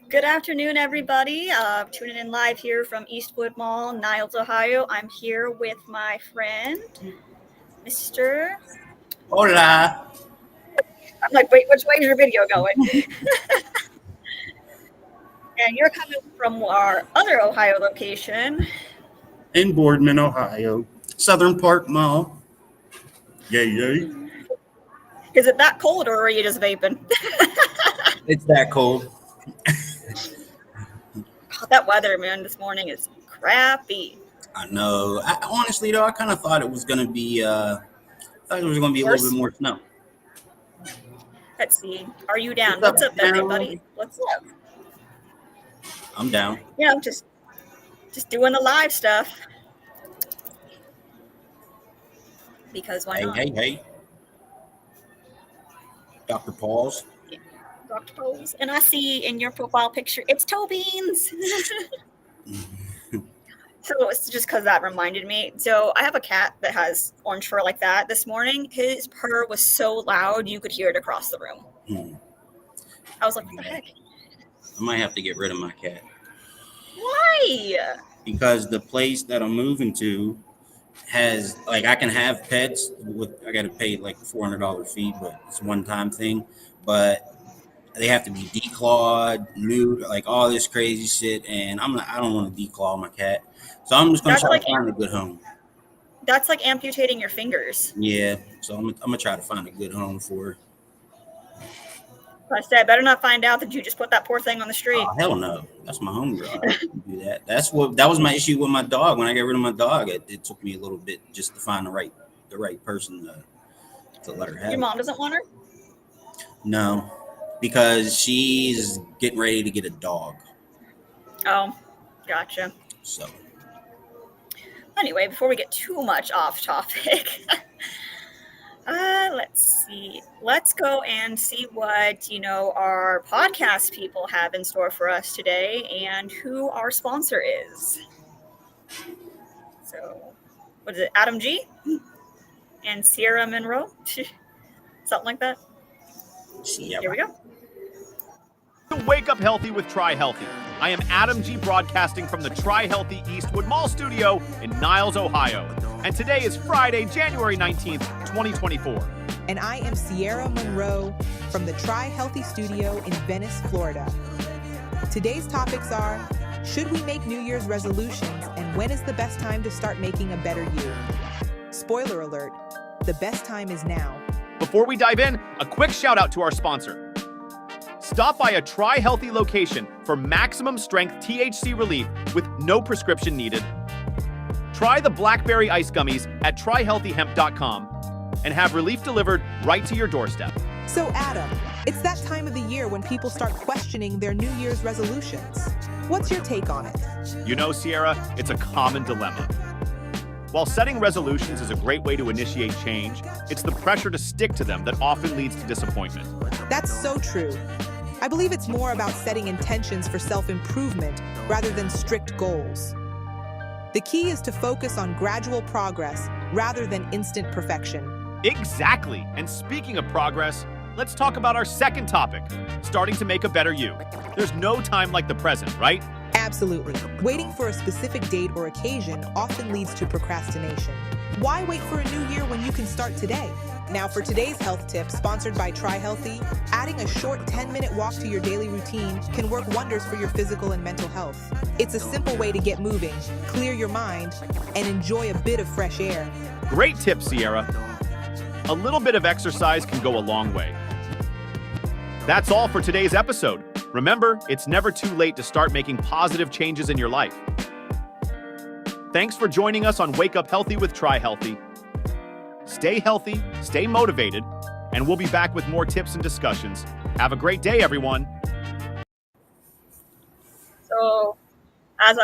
Good afternoon, everybody. Tuning in live here from Eastwood Mall, Niles, Ohio. I'm here with my friend, Mr. Hola. I'm like, wait, which way is your video going? And you're coming from our other Ohio location. In Boardman, Ohio. Southern Park Mall. Yay, yay. Is it that cold, or are you just vaping? It's that cold. God, that weather, man, this morning is crappy. I know. Honestly, though, I kind of thought it was going to be, I thought there was going to be a little Worse? bit more snow. Let's see. Are you down? What's What's up, up, there, big town? buddy? What's up? I'm down. Just doing the live stuff. Because why Hey, not? hey. Dr. Paul's. Dr. Pose. And I see in your profile picture, it's Toe Beans. So it's just because that reminded me. So I have a cat that has orange fur like that. This morning, his purr was so loud you could hear it across the room. I was like, what the heck? I might have to get rid of my cat. Why? Because the place that I'm moving to has, like, I can have pets I got to pay like a $400 fee, but it's a one-time thing. But they have to be declawed, neutered, like all this crazy shit. And I don't want to declaw my cat. So I'm just going to try to find a good home. That's like amputating your fingers. Yeah. So I'm going to try to find a good home for her. I said, I better not find out that you just put that poor thing on the street. Oh, hell no. That's my homegirl. I can't do that. That was my issue with my dog. When I got rid of my dog, it took me a little bit just to find the right person to let her have Your mom doesn't want her? No, because she's getting ready to get a dog. Oh, gotcha. So anyway, before we get too much off topic, let's see. Let's go and see what, our podcast people have in store for us today and who our sponsor is. So, what is it? Adam G and Sierra Monroe? Something like that. Sierra. Here we go. Wake up healthy with Try Healthy. I am Adam G broadcasting from the Try Healthy Eastwood Mall studio in Niles, Ohio. And today is Friday, January 19th, 2024. And I am Sierra Monroe from the Try Healthy studio in Venice, Florida. Today's topics are, should we make New Year's resolutions, and when is the best time to start making a better you? Spoiler alert, the best time is now. Before we dive in, a quick shout out to our sponsor. Stop by a Try Healthy location for maximum strength THC relief with no prescription needed. Try the Blackberry Ice Gummies at tryhealthyhemp.com and have relief delivered right to your doorstep. So Adam, it's that time of the year when people start questioning their New Year's resolutions. What's your take on it? You know, Sierra, it's a common dilemma. While setting resolutions is a great way to initiate change, it's the pressure to stick to them that often leads to disappointment. That's so true. I believe it's more about setting intentions for self-improvement rather than strict goals. The key is to focus on gradual progress rather than instant perfection. Exactly. And speaking of progress, let's talk about our second topic, starting to make a better you. There's no time like the present, right? Absolutely. Waiting for a specific date or occasion often leads to procrastination. Why wait for a new year when you can start today? Now for today's health tip, sponsored by Try Healthy, adding a short 10-minute walk to your daily routine can work wonders for your physical and mental health. It's a simple way to get moving, clear your mind, and enjoy a bit of fresh air. Great tip, Sierra. A little bit of exercise can go a long way. That's all for today's episode. Remember, it's never too late to start making positive changes in your life. Thanks for joining us on Wake Up Healthy with Try Healthy. Stay healthy, stay motivated, and we'll be back with more tips and discussions. Have a great day, everyone. So, as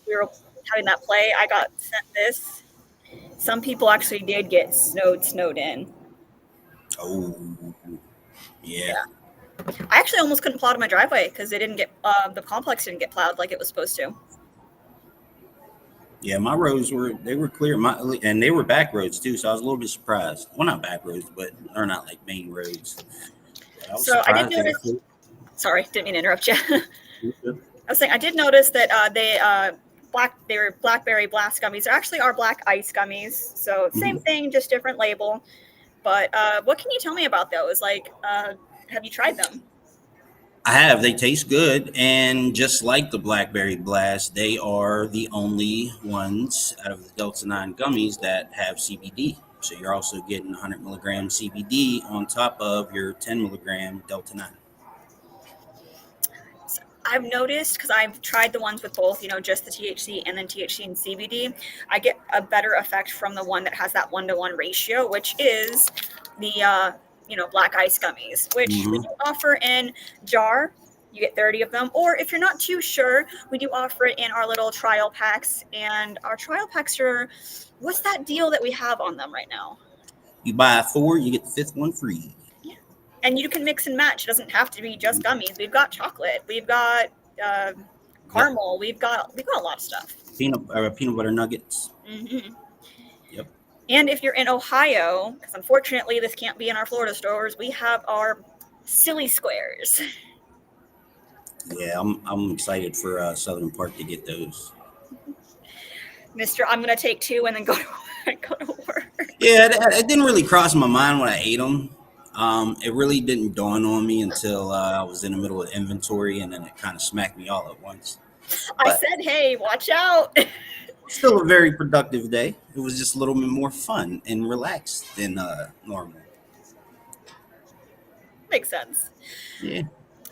we were having that play, I got sent this. Some people actually did get snowed in. Oh, yeah. I actually almost couldn't plow to my driveway because the complex didn't get plowed like it was supposed to. Yeah, my roads were clear, and they were back roads too. So I was a little bit surprised. Well, not back roads, but they're not like main roads. I did notice. Sorry, didn't mean to interrupt you. Okay. I was saying I did notice that they were blackberry blast gummies. They actually are black ice gummies. So same thing, just different label. But what can you tell me about those? Like, have you tried them? I have. They taste good, and just like the Blackberry Blast, they are the only ones out of the Delta 9 gummies that have CBD. So you're also getting 100 milligram CBD on top of your 10 milligram Delta 9. I've noticed because I've tried the ones with both, just the THC and then THC and CBD. I get a better effect from the one that has that 1-to-1 ratio, which is the black ice gummies, which we Hmm. do offer in jar. You get 30 of them, or if you're not too sure, we do offer it in our little trial packs. And our trial packs are, what's that deal that we have on them right now? You buy 4, you get the 5th one free. Yeah. And you can mix and match. It doesn't have to be just gummies. We've got chocolate. We've got Yep. caramel. We've got a lot of stuff. Peanut butter nuggets. Hmm. Yep. And if you're in Ohio, because unfortunately this can't be in our Florida stores, we have our silly squares. Yeah, I'm excited for Southern Park to get those. Mister, I'm gonna take 2 and then go to work. Yeah, it didn't really cross my mind when I ate them. It really didn't dawn on me until I was in the middle of inventory, and then it kind of smacked me all at once. I But said, hey, watch out. still a very productive day. It was just a little bit more fun and relaxed than normal. Makes sense. Yeah,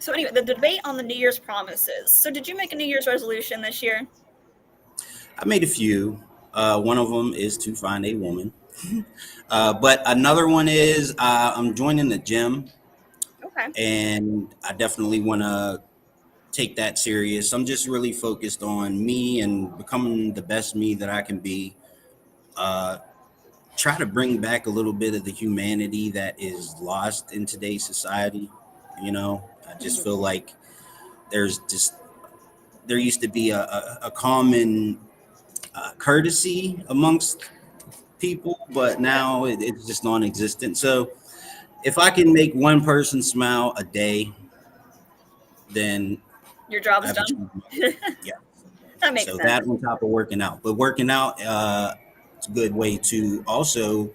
So anyway, the debate on the New Year's promises. So did you make a New Year's resolution this year? I made a few. One of them is to find a woman. But another one is I'm joining the gym, Okay. and I definitely want to take that serious. I'm just really focused on me and becoming the best me that I can be. Uh, Try to bring back a little bit of the humanity that is lost in today's society. I just feel like there's just there used to be a common courtesy amongst people, but now it's just non-existent. So if I can make one person smile a day, then Your job is I've done. achieved my, yeah. That makes So sense. that on top of working out, but working out, it's a good way to also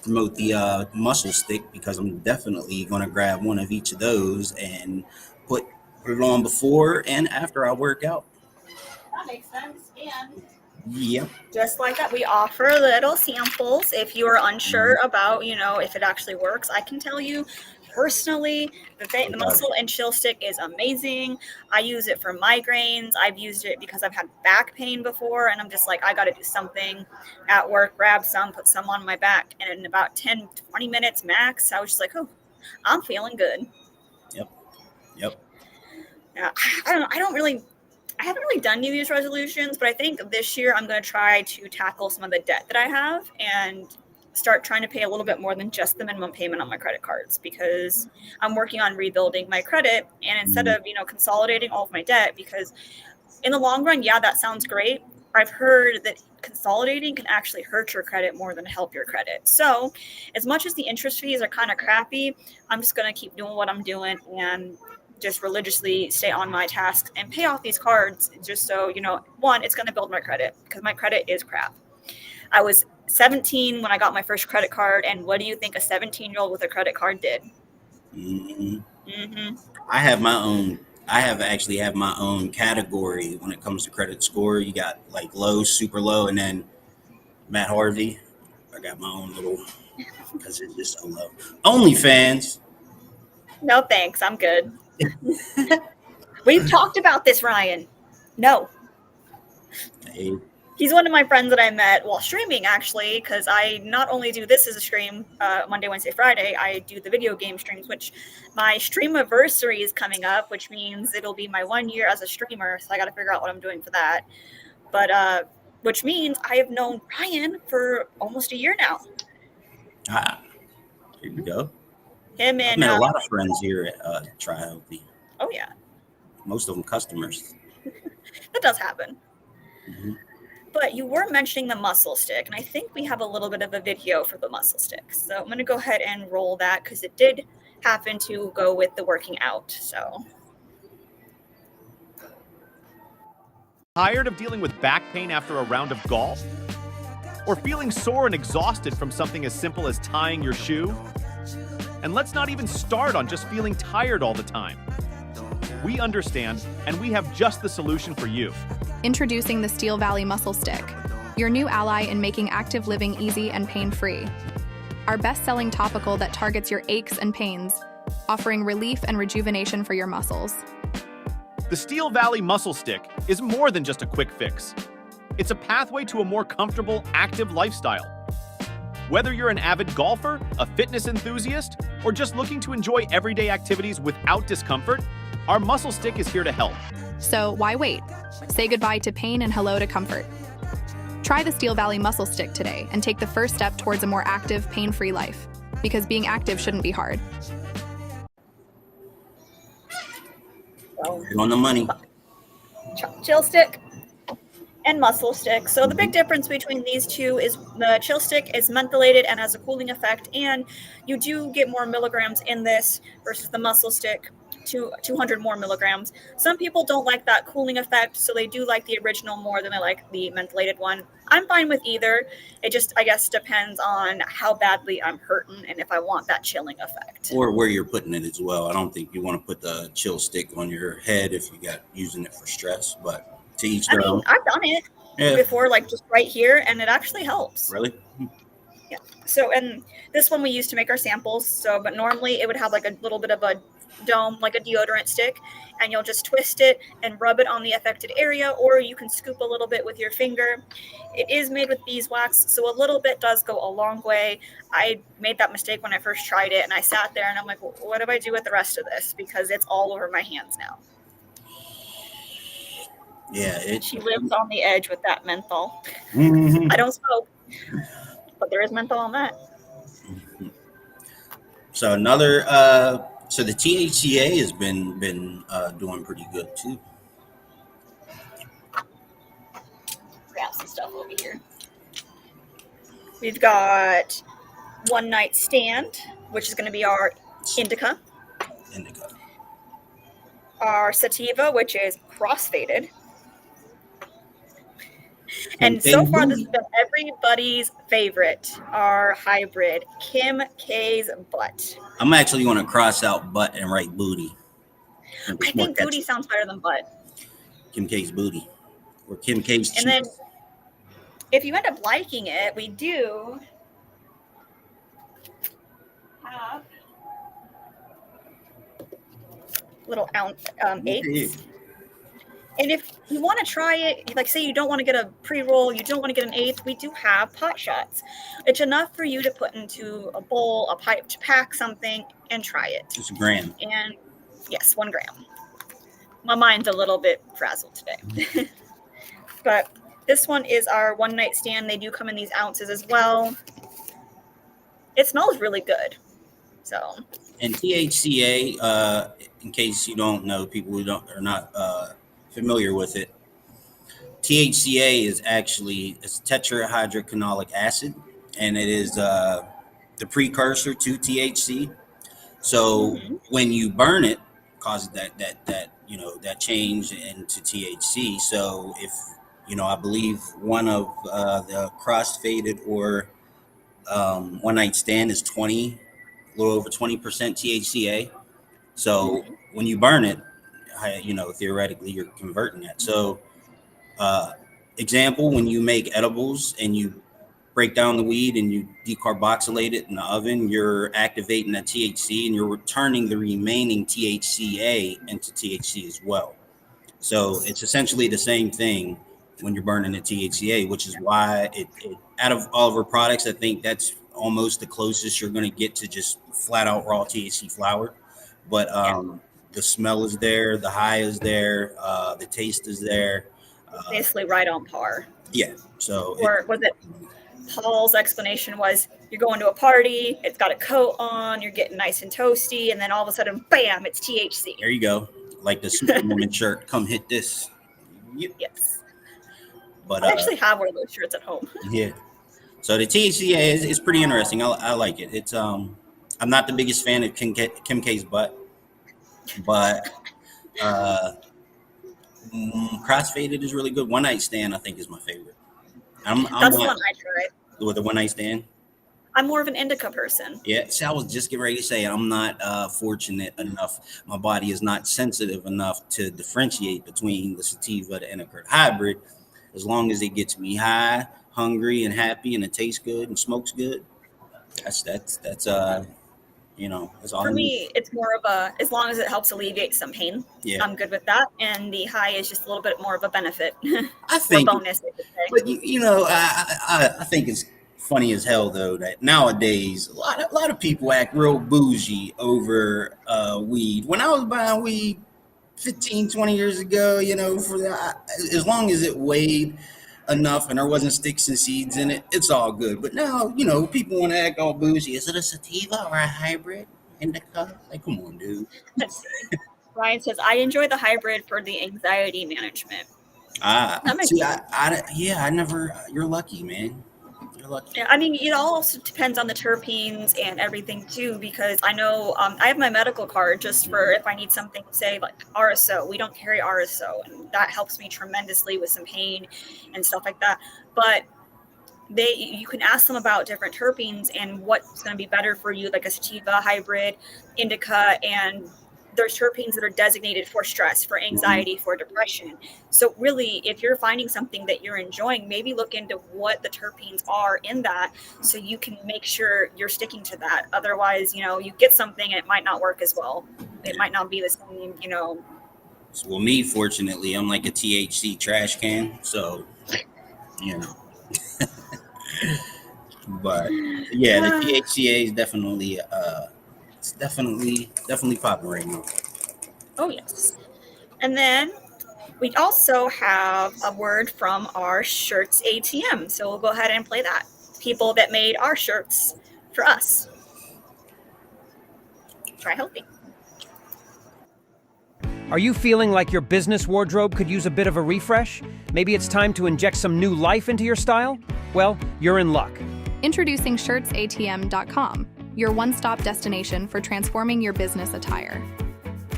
promote the muscle stick, because I'm definitely going to grab one of each of those and put it on before and after I work out. That makes sense. And Yep. just like that, we offer little samples. If you are unsure about, if it actually works, I can tell you personally that the muscle and chill stick is amazing. I use it for migraines. I've used it because I've had back pain before, and I'm just like, I got to do something at work, grab some, put some on my back. And in about 10, 20 minutes max, I was just like, oh, I'm feeling good. Yep. Yep. I haven't really done New Year's resolutions, but I think this year I'm going to try to tackle some of the debt that I have and start trying to pay a little bit more than just the minimum payment on my credit cards, because I'm working on rebuilding my credit. And instead of, consolidating all of my debt, because in the long run, yeah, that sounds great. I've heard that consolidating can actually hurt your credit more than help your credit. So as much as the interest fees are kind of crappy, I'm just going to keep doing what I'm doing and just religiously stay on my tasks and pay off these cards, just so, one, it's going to build my credit, because my credit is crap. I was 17 when I got my first credit card, and what do you think a 17-year-old with a credit card did? Hmm. Mm-hmm. I actually have my own category when it comes to credit score. You got like low, super low, and then Matt Harvey. I got my own little, because it's just so low. OnlyFans. No, thanks. I'm good. We've talked about this, Ryan. No. Hey, He's one of my friends that I met while streaming, actually, because I not only do this as a stream Monday, Wednesday, Friday, I do the video game streams, which my stream anniversary is coming up, which means it'll be my 1 year as a streamer. So I got to figure out what I'm doing for that. But which means I have known Ryan for almost a year now. Here we go. Him I've and met a lot of friends here at Try Healthy. oh yeah, Most of them customers. that does happen. Mm-hmm. But you were mentioning the muscle stick, and I think we have a little bit of a video for the muscle stick. So I'm going to go ahead and roll that, because it did happen to go with the working out. So Tired of dealing with back pain after a round of golf? Or feeling sore and exhausted from something as simple as tying your shoe? And let's not even start on just feeling tired all the time. We understand, and we have just the solution for you. Introducing the Steel Valley Muscle Stick, your new ally in making active living easy and pain-free. Our best-selling topical that targets your aches and pains, offering relief and rejuvenation for your muscles. The Steel Valley Muscle Stick is more than just a quick fix. It's a pathway to a more comfortable, active lifestyle. Whether you're an avid golfer, a fitness enthusiast, or just looking to enjoy everyday activities without discomfort, our Muscle Stick is here to help. So why wait? Say goodbye to pain and hello to comfort. Try the Steel Valley Muscle Stick today and take the first step towards a more active, pain-free life. Because being active shouldn't be hard. You're on the money. Chill stick and muscle stick. So the big difference between these two is the chill stick is mentholated and has a cooling effect, and you do get more milligrams in this versus the muscle stick, 200 more milligrams. Some people don't like that cooling effect, so they do like the original more than they like the mentholated one. I'm fine with either. It just, I guess, depends on how badly I'm hurting and if I want that chilling effect. Or where you're putting it as well. I don't think you want to put the chill stick on your head if you got using it for stress, but to each their own. I've done it before, like just right here, and it actually helps. Really? Yeah. So, and this one we use to make our samples. So, but normally it would have like a little bit of a dome, like a deodorant stick, and you'll just twist it and rub it on the affected area, or you can scoop a little bit with your finger. It is made with beeswax, so a little bit does go a long way. I made that mistake when I first tried it, and I sat there and I'm like, well, what do I do with the rest of this? Because it's all over my hands now. Yeah. She lives on the edge with that menthol. Mm-hmm. I don't smoke, but there is menthol on that. So another, so the THCA has been doing pretty good too. Grab some stuff over here. We've got One Night Stand, which is going to be our indica. Our sativa, which is cross-faded. And so far, this has been everybody's favorite, our hybrid, Kim K's Butt. I'm actually going to cross out butt and write booty. I think booty sounds better than butt. Kim K's booty. Or Kim K's cheeks. And then, if you end up liking it, we do have little ounce eighths. And if you want to try it, like say you don't want to get a pre-roll, you don't want to get an eighth, we do have pot shots. It's enough for you to put into a bowl, a pipe, to pack something and try it. It's a gram. And yes, 1 gram. My mind's a little bit frazzled today. But this one is our One Night Stand. They do come in these ounces as well. It smells really good. So. And THCA, in case you don't know, people who are not familiar with it, THCA is actually it's tetrahydrocannolic acid, and it is the precursor to THC. So when you burn it, causes that change into THC. So if I believe one of the cross-faded or One Night Stand is a little over 20% THCA. So when you burn it, theoretically you're converting that. So example, when you make edibles and you break down the weed and you decarboxylate it in the oven, you're activating that THC and you're returning the remaining THCA into THC as well. So it's essentially the same thing when you're burning the THCA, which is why it out of all of our products, I think that's almost the closest you're going to get to just flat out raw THC flower. But the smell is there, the high is there, the taste is there. Basically right on par. Yeah. So or was it Paul's explanation was you're going to a party, it's got a coat on, you're getting nice and toasty, and then all of a sudden, bam, it's THC. There you go. Like the Superwoman shirt, come hit this. Yep. Yes. But I actually have one of those shirts at home. Yeah. So the THCA is pretty interesting. I like it. It's I'm not the biggest fan of Kim K's butt, but Crossfaded is really good. One Night Stand, I think, is my favorite. I'm That's the not one I tried. with the One Night Stand. I'm more of an indica person. Yeah, see, I was just getting ready to say I'm not fortunate enough. My body is not sensitive enough to differentiate between the sativa, the indica, hybrid. As long as it gets me high, hungry, and happy, and it tastes good and smokes good, that's that's all For I need. me, it's more of a, as long as it helps alleviate some pain, Yeah, I'm good with that. And the high is just a little bit more of a benefit I or think. bonus, I should say. But I think it's funny as hell though that nowadays a lot of people act real bougie over weed. When I was buying weed 15, 20 years ago, as long as it weighed enough and there wasn't sticks and seeds in it, it's all good. But now, people want to act all bougie. Is it a sativa or a hybrid indica? Like, come on, dude. Let's see. Ryan says, I enjoy the hybrid for the anxiety management. That makes See, sense. I never. You're lucky, man. You're lucky. Yeah, I mean, it all also depends on the terpenes and everything too, because I know I have my medical card just for if I need something, say like RSO. We don't carry RSO, and that helps me tremendously with some pain and stuff like that. But you can ask them about different terpenes and what's going to be better for you, like a sativa, hybrid, indica, and there's terpenes that are designated for stress, for anxiety, for depression. So really, if you're finding something that you're enjoying, maybe look into what the terpenes are in that so you can make sure you're sticking to that. Otherwise, you get something and it might not work as well. It might not be the same, Well, me, fortunately, I'm like a THC trash can, so you know. But yeah, the THCA is definitely it's definitely popping right now. Oh yes. And then we also have a word from our shirts ATM. So we'll go ahead and play that. People that made our shirts for us. Try healthy. Are you feeling like your business wardrobe could use a bit of a refresh? Maybe it's time to inject some new life into your style? Well, you're in luck. Introducing shirtsatm.com, your one-stop destination for transforming your business attire.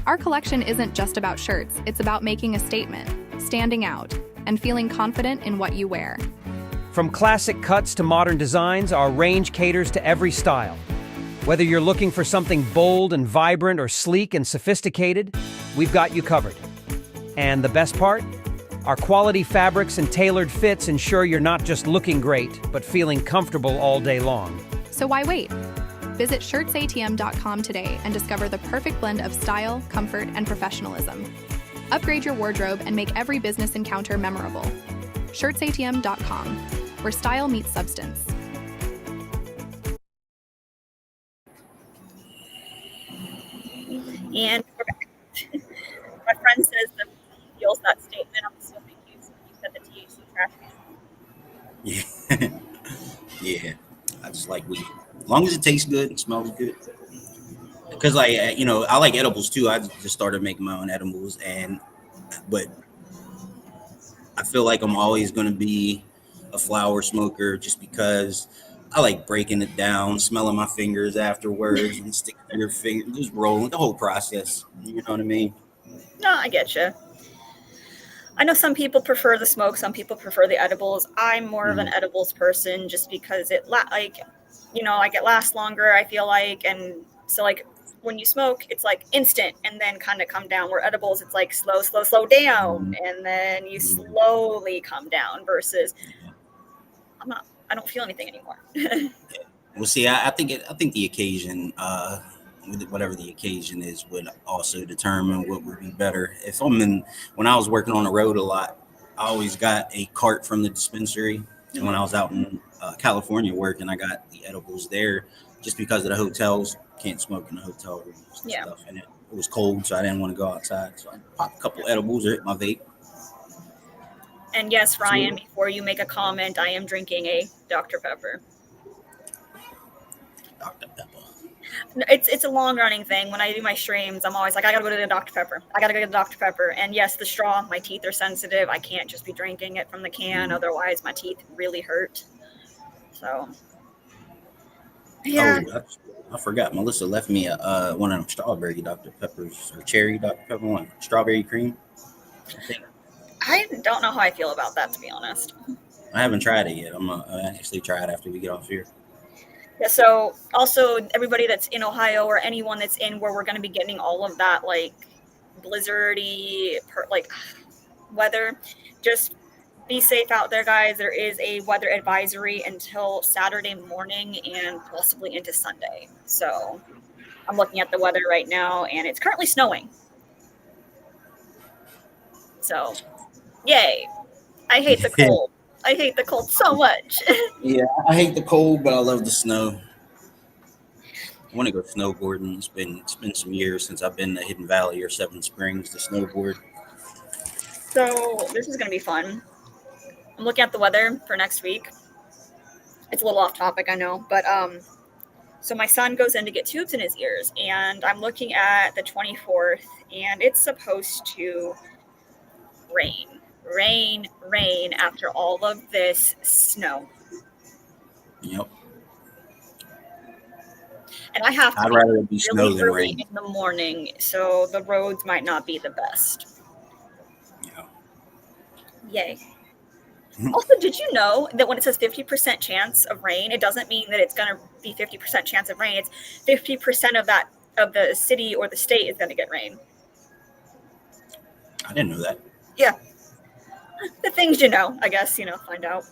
Our collection isn't just about shirts, it's about making a statement, standing out, and feeling confident in what you wear. From classic cuts to modern designs, our range caters to every style. Whether you're looking for something bold and vibrant or sleek and sophisticated, we've got you covered. And the best part? Our quality fabrics and tailored fits ensure you're not just looking great, but feeling comfortable all day long. So why wait? Visit shirtsatm.com today and discover the perfect blend of style, comfort, and professionalism. Upgrade your wardrobe and make every business encounter memorable. Shirtsatm.com, where style meets substance. And we're back. My friend says that he feels that statement. I'm assuming you said the THC trash can. Yeah, yeah. I just like weed, as long as it tastes good and smells good. Because I like edibles too. I just started making my own edibles, but I feel like I'm always going to be a flower smoker just because I like breaking it down, smelling my fingers afterwards, and sticking to your finger, just rolling the whole process. You know what I mean? No, I get you. I know some people prefer the smoke, some people prefer the edibles. I'm more of an edibles person just because it it lasts longer, I feel like. And so like when you smoke, it's like instant and then kind of come down, where edibles, it's like slow down. And then you slowly come down versus I don't feel anything anymore. Well, see, I think the occasion, whatever the occasion is, would also determine what would be better. When I was working on the road a lot, I always got a cart from the dispensary. And when I was out in California working, I got the edibles there just because of the hotels. Can't smoke in the hotel rooms and stuff. And it was cold, so I didn't want to go outside. So I popped a couple edibles or hit my vape. And yes, Ryan, before you make a comment, I am drinking a Dr. Pepper. Dr. Pepper. It's a long running thing. When I do my streams, I'm always like, I gotta go to the Dr. Pepper. I gotta go get the Dr. Pepper. And yes, the straw, my teeth are sensitive. I can't just be drinking it from the can. Otherwise, my teeth really hurt. So, yeah. Oh, I forgot. Melissa left me one of them strawberry Dr. Peppers or cherry Dr. Pepper one. Strawberry cream, I think. I don't know how I feel about that, to be honest. I haven't tried it yet. I'll actually try it after we get off here. Yeah, so also everybody that's in Ohio or anyone that's in where we're going to be getting all of that like blizzardy like weather, just be safe out there, guys. There is a weather advisory until Saturday morning and possibly into Sunday. So I'm looking at the weather right now and it's currently snowing. So yay. I hate the cold. I hate the cold so much. Yeah, I hate the cold, but I love the snow. I want to go snowboarding. It's been some years since I've been to Hidden Valley or Seven Springs to snowboard. So this is going to be fun. I'm looking at the weather for next week. It's a little off topic, I know, but so my son goes in to get tubes in his ears, and I'm looking at the 24th, and it's supposed to rain after all of this snow. Yep. And I have to I'd rather it be snow really than early rain. in the morning, so the roads might not be the best. Yeah. Yay. Also, did you know that when it says 50% chance of rain, it doesn't mean that it's going to be 50% chance of rain. It's 50% of the city or the state is going to get rain. I didn't know that. Yeah. The things you know, I guess, find out.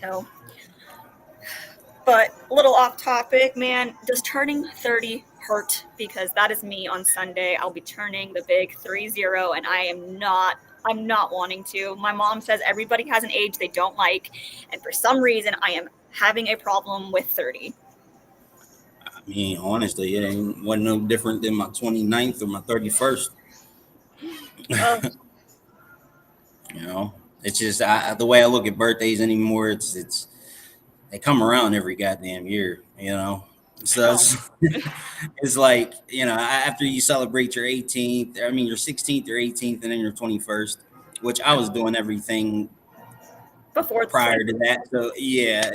So, but a little off topic, man, does turning 30 hurt? Because that is me on Sunday. I'll be turning the big 30, and I'm not wanting to. My mom says everybody has an age they don't like, and for some reason I am having a problem with 30. I mean, honestly, it wasn't no different than my 29th or my 31st. It's just the way I look at birthdays anymore. It's they come around every goddamn year. So it's like after you celebrate your 18th, I mean your 16th or 18th, and then your 21st, which I was doing everything before prior to that. So yeah,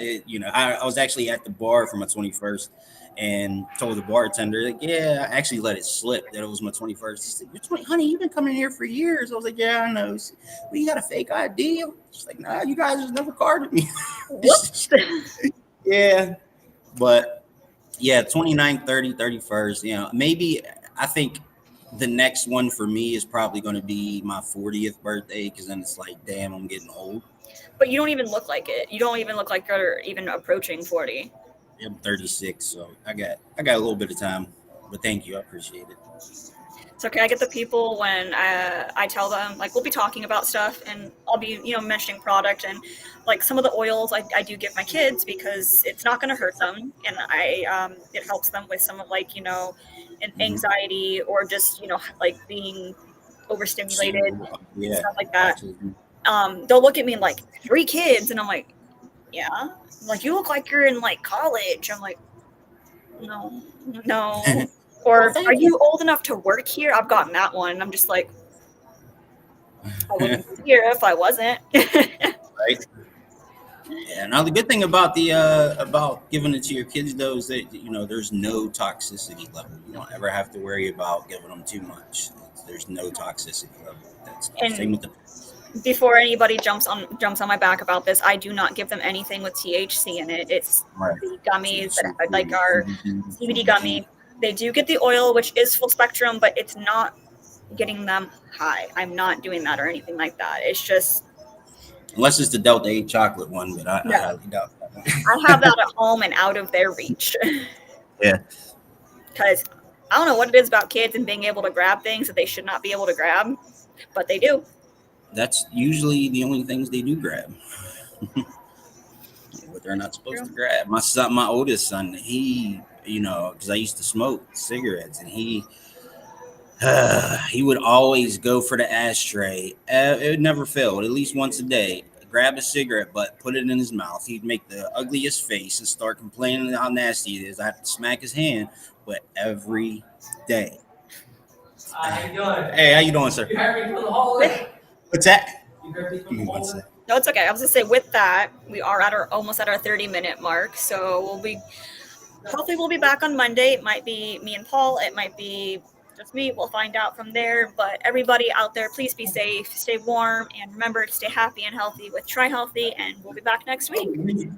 I was actually at the bar for my 21st. And told the bartender, like, yeah, I actually let it slip that it was my 21st. He said, "You're 20, honey, you've been coming here for years." I was like, "Yeah, I know." Well, you got a fake ID? She's like, "Nah, you guys just never carded me." Yeah. But yeah, 29, 30, 31st, maybe I think the next one for me is probably going to be my 40th birthday, because then it's like, damn, I'm getting old. But you don't even look like it. You don't even look like you're even approaching 40. I'm 36, so I got a little bit of time, but thank you, I appreciate it. So can I get the people when I tell them, like, we'll be talking about stuff, and I'll be mentioning product, and like some of the oils I do give my kids because it's not going to hurt them, and it helps them with some of anxiety or just like being overstimulated, stuff like that. They'll look at me and like 3 kids, and I'm like, yeah. Like, you look like you're in like college. I'm like, no. Or are you old enough to work here? I've gotten that one. I'm just like, I wouldn't be here if I wasn't. Right. Yeah. Now the good thing about about giving it to your kids though is that there's no toxicity level. You don't ever have to worry about giving them too much. There's no toxicity level. That's the same with the. Before anybody jumps on my back about this, I do not give them anything with THC in it. It's the gummies that like our CBD gummy. They do get the oil, which is full spectrum, but it's not getting them high. I'm not doing that or anything like that. It's just unless it's the Delta 8 chocolate one, but I highly doubt that. I have that at home and out of their reach. Yeah. Because I don't know what it is about kids and being able to grab things that they should not be able to grab, but they do. That's usually the only things they do grab. What they're not supposed to grab. My oldest son, he, because I used to smoke cigarettes, and he would always go for the ashtray. It never failed. At least once a day, grab a cigarette butt, put it in his mouth. He'd make the ugliest face and start complaining how nasty it is. I have to smack his hand, but every day. How you doing? Hey, how you doing, sir? You heard me from the hallway. What's that? You heard me from the hallway. No, it's okay. I was gonna say, with that, we are almost at our 30-minute mark. So hopefully we'll be back on Monday. It might be me and Paul. It might be just me. We'll find out from there. But everybody out there, please be safe, stay warm, and remember to stay happy and healthy with Try Healthy. And we'll be back next week.